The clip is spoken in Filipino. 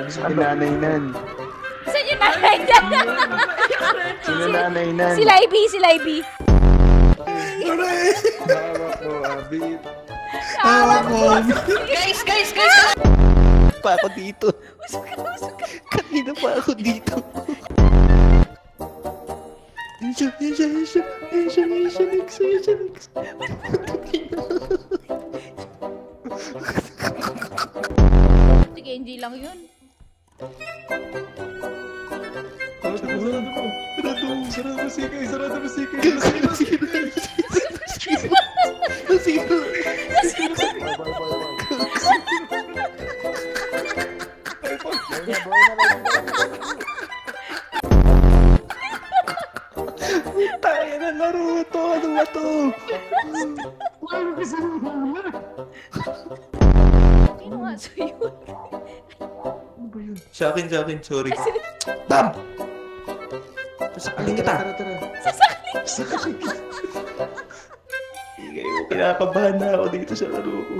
Si nanay nan. Saan yung nanay niya? Sino nanay nan? Si Libby, si Libby. Hawak mo, Abi. Hawak mo. Guys! Pa ako dito. Usok ka, usok ka. Kanina pa ako dito. Insya, next. Si Kenji lang yun. Sarado mo, sikay. Tayo na laro to. Ano ba to? Sino nga so yun? Sa akin, sorry. Bam! Pasakalin kita. Tara. Sasakling. Kinakabahan na ako dito sa laro ko.